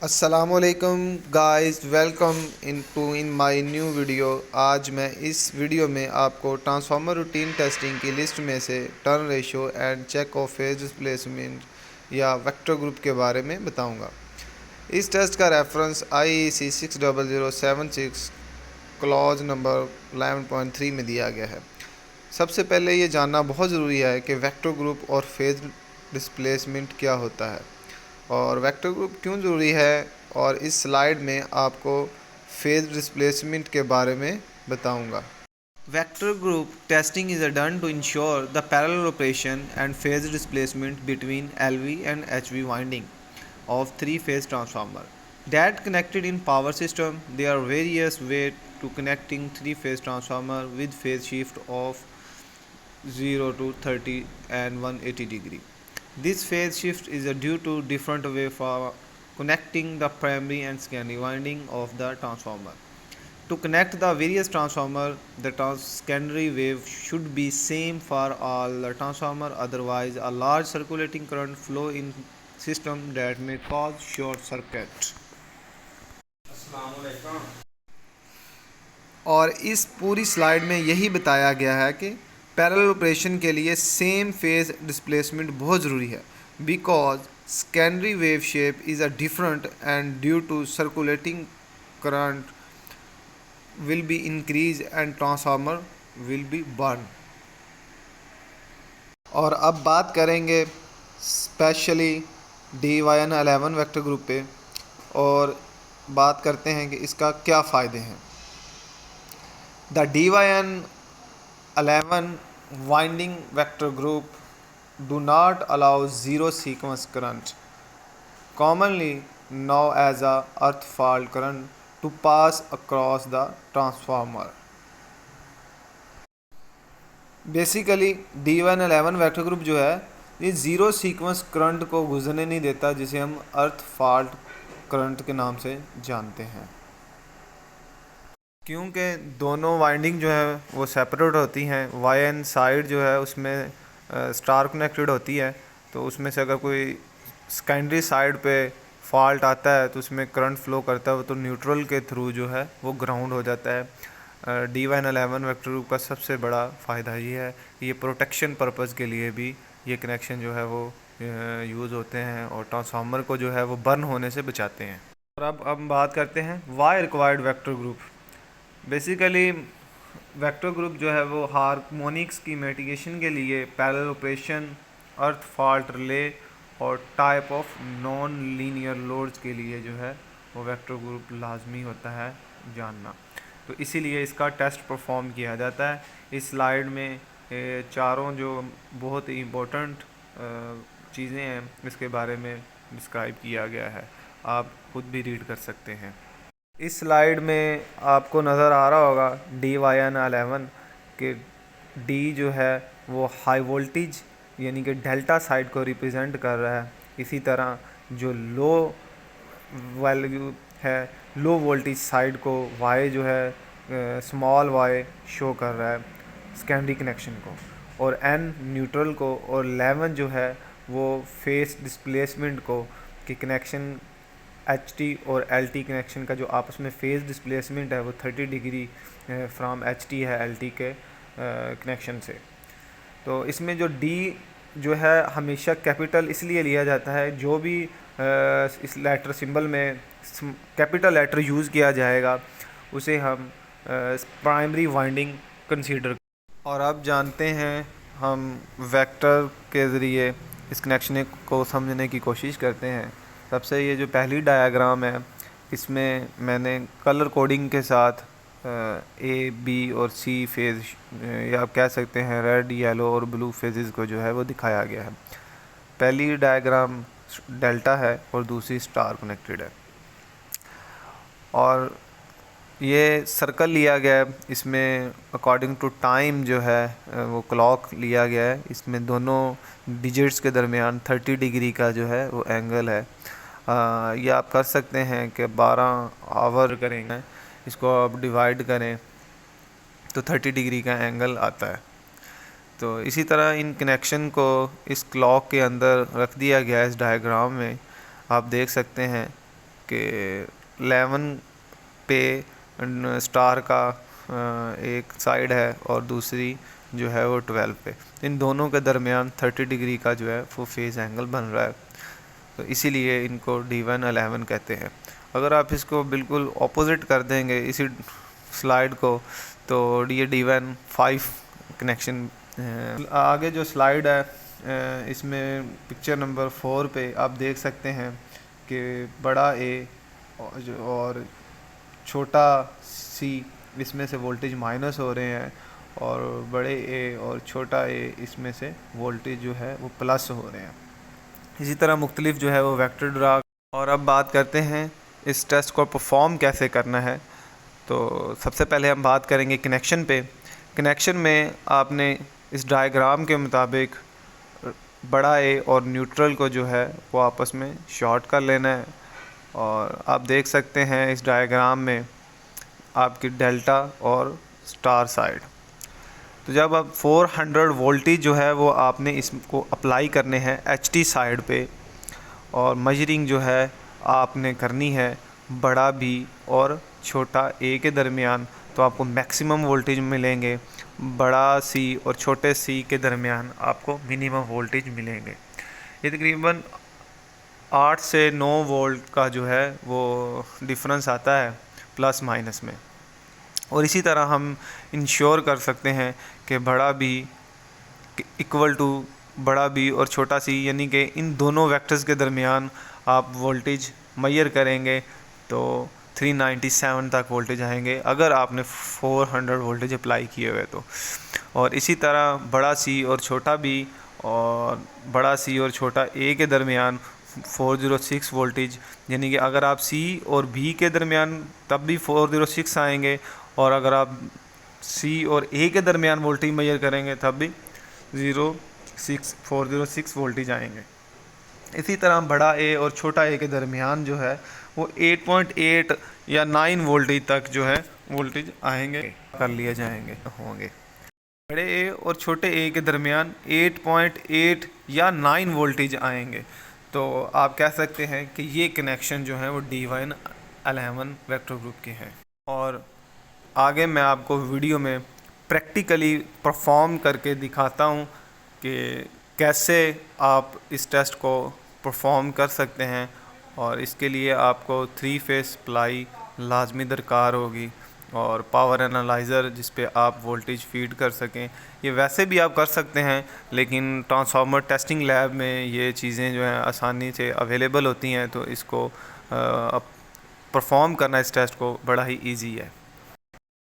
अस्सलामुअलैकुम guys, welcome in my new video. आज मैं इस वीडियो में आपको ट्रांसफार्मर रूटीन टेस्टिंग की लिस्ट में से turn ratio and check of phase displacement या वेक्टर ग्रुप के बारे में बताऊंगा। इस टेस्ट का रेफरेंस IEC 60076 क्लॉज नंबर 11.3 में दिया गया है। सबसे पहले ये जानना बहुत ज़रूरी है कि वेक्टर ग्रुप और फेज डिस्प्लेसमेंट क्या होता है और वेक्टर ग्रुप क्यों ज़रूरी है, और इस स्लाइड में आपको फेज डिस्प्लेसमेंट के बारे में बताऊंगा। Vector group testing is done to ensure the parallel operation and phase displacement between LV and HV winding of three-phase transformer that connected in power system. There are various ways to connecting three-phase transformer with phase shift of 0 to 30 and 180 degree. This phase shift is due to different way for connecting the primary and secondary winding of the transformer. To connect the various transformer, the secondary wave should be same for all the transformer, otherwise a large circulating current flow in system that may cause short circuit. और इस पूरी slide में यही बताया गया है कि parallel operation के लिए सेम फेज डिस्प्लेसमेंट बहुत ज़रूरी है, because secondary wave shape is a different and due to circulating current will be increase and transformer will be burn. और अब बात करेंगे स्पेशली DYN11 वेक्टर ग्रुप पे, और बात करते हैं कि इसका क्या फ़ायदे हैं। The DYN11 winding vector group do not allow zero sequence current, commonly known as a earth fault current, to pass across the transformer. Basically DYN11 vector group जो है ये ज़ीरो सीक्वेंस करंट को गुजरने नहीं देता, जिसे हम अर्थ फॉल्ट करंट के नाम से जानते हैं, क्योंकि दोनों वाइंडिंग जो है वो सेपरेट होती हैं। YN साइड जो है उसमें स्टार कनेक्टेड होती है, तो उसमें से अगर कोई सेकेंडरी साइड पे फॉल्ट आता है तो उसमें करंट फ्लो करता है, तो न्यूट्रल के थ्रू जो है वो ग्राउंड हो जाता है। DYN11 वेक्टर ग्रुप का सबसे बड़ा फ़ायदा ये है, ये प्रोटेक्शन पर्पज़ के लिए भी ये कनेक्शन जो है वो यूज़ होते हैं और ट्रांसफार्मर को जो है वो बर्न होने से बचाते हैं। और अब हम बात करते हैं why required vector group. Basically vector group जो है वो हार्मोनिक्स की मिटिगेशन के लिए parallel operation, earth fault relay और type of non linear loads के लिए जो है वो वेक्टर ग्रुप लाजमी होता है जानना। तो इसीलिए इसका टेस्ट परफॉर्म किया जाता है। इस स्लाइड में चारों जो बहुत ही इम्पोर्टेंट चीज़ें हैं इसके बारे में डिस्क्राइब किया गया है, आप खुद भी रीड कर सकते हैं। इस स्लाइड में आपको नज़र आ रहा होगा DYN11 के D जो है वो हाई वोल्टेज यानी कि डेल्टा साइड को रिप्रेजेंट कर रहा है। इसी तरह जो लो वैल्यू है, लो वोल्टेज साइड को Y जो है स्मॉल y शो कर रहा है सेकेंडरी कनेक्शन को, और N न्यूट्रल को, और 11 जो है वो फेस डिस्प्लेसमेंट को कि कनेक्शन HT और LT कनेक्शन का जो आपस में फेज डिस्प्लेसमेंट है वो 30 डिग्री फ्रॉम HT है LT के कनेक्शन से। तो इसमें जो D जो है हमेशा कैपिटल इसलिए लिया जाता है, जो भी इस लेटर सिंबल में कैपिटल लेटर यूज़ किया जाएगा उसे हम प्राइमरी वाइंडिंग कंसीडर। और अब जानते हैं हम वेक्टर के ज़रिए इस कनेक्शन को समझने की कोशिश करते हैं। सबसे ये जो पहली डायग्राम है इसमें मैंने कलर कोडिंग के साथ A, B और C फेज़, या आप कह सकते हैं रेड, येलो और ब्लू फेजेस को जो है वो दिखाया गया है। पहली डायग्राम डेल्टा है और दूसरी स्टार कनेक्टेड है, और ये सर्कल लिया गया है। इसमें अकॉर्डिंग टू टाइम जो है वो क्लॉक लिया गया है। इसमें दोनों डिजिट्स के दरमियान 30 डिग्री का जो है वो एंगल है। ये आप कर सकते हैं कि 12 आवर करेंगे, इसको आप डिवाइड करें तो 30 डिग्री का एंगल आता है। तो इसी तरह इन कनेक्शन को इस क्लॉक के अंदर रख दिया गया है। इस डायग्राम में आप देख सकते हैं कि 11 पे स्टार का एक साइड है और दूसरी जो है वो 12 पे, इन दोनों के दरमियान 30 डिग्री का जो है वो फेज़ एंगल बन रहा है, तो इसीलिए इनको D1 11 कहते हैं। अगर आप इसको बिल्कुल ऑपोजिट कर देंगे इसी स्लाइड को, तो ये D1 5 कनेक्शन। आगे जो स्लाइड है इसमें पिक्चर नंबर 4 पे आप देख सकते हैं कि बड़ा ए और छोटा सी इसमें से वोल्टेज माइनस हो रहे हैं, और बड़े ए और छोटा ए इसमें से वोल्टेज जो है वो प्लस हो रहे हैं। इसी तरह मुख्तलिफ जो है वो वेक्टर ड्रा। और अब बात करते हैं इस टेस्ट को परफॉर्म कैसे करना है। तो सबसे पहले हम बात करेंगे कनेक्शन पे। कनेक्शन में आपने इस डायग्राम के मुताबिक बड़ा ए और न्यूट्रल को जो है वो आपस में शॉर्ट कर लेना है। और आप देख सकते हैं इस डायग्राम में आपकी डेल्टा और स्टार साइड। तो जब अब 400 वोल्टेज जो है वो आपने इसको अप्लाई करने हैं HT साइड पे, और मेजरिंग जो है आपने करनी है बड़ा बी और छोटा ए के दरमियान, तो आपको मैक्सिमम वोल्टेज मिलेंगे। बड़ा सी और छोटे सी के दरमियान आपको मिनिमम वोल्टेज मिलेंगे। ये तकरीबन 8 से 9 वोल्ट का जो है वो डिफरेंस आता है प्लस माइनस में। और इसी तरह हम इंश्योर कर सकते हैं कि बड़ा बी इक्वल टू बड़ा बी और छोटा सी, यानी कि इन दोनों वेक्टर्स के दरमियान आप वोल्टेज मेजर करेंगे तो 397 तक वोल्टेज आएंगे अगर आपने 400 वोल्टेज अप्लाई किए हुए तो। और इसी तरह बड़ा सी और छोटा बी और बड़ा सी और छोटा ए के दरमियान 406 वोल्टेज, यानी कि अगर आप सी और बी के दरमियान तब भी 406 आएंगे, और अगर आप सी और ए के दरमियान वोल्टेज मेजर करेंगे तब भी 406 वोल्टेज आएंगे। इसी तरह बड़ा ए और छोटा ए के दरमियान जो है वो 8.8 या 9 वोल्टेज तक जो है वोल्टेज आएंगे कर लिए जाएंगे होंगे। बड़े ए और छोटे ए के दरमियान 8.8 या 9 वोल्टेज आएंगे। तो आप कह सकते हैं कि ये कनेक्शन जो है वो D1 11 वेक्टर ग्रुप के हैं। और आगे मैं आपको वीडियो में प्रैक्टिकली परफॉर्म करके दिखाता हूँ कि कैसे आप इस टेस्ट को परफॉर्म कर सकते हैं। और इसके लिए आपको 3 फेस सप्लाई लाजमी दरकार होगी, और पावर एनालाइज़र जिस पे आप वोल्टेज फीड कर सकें। ये वैसे भी आप कर सकते हैं, लेकिन ट्रांसफार्मर टेस्टिंग लैब में ये चीज़ें जो हैं आसानी से अवेलेबल होती हैं, तो इसको परफॉर्म करना इस टेस्ट को बड़ा ही ईजी है।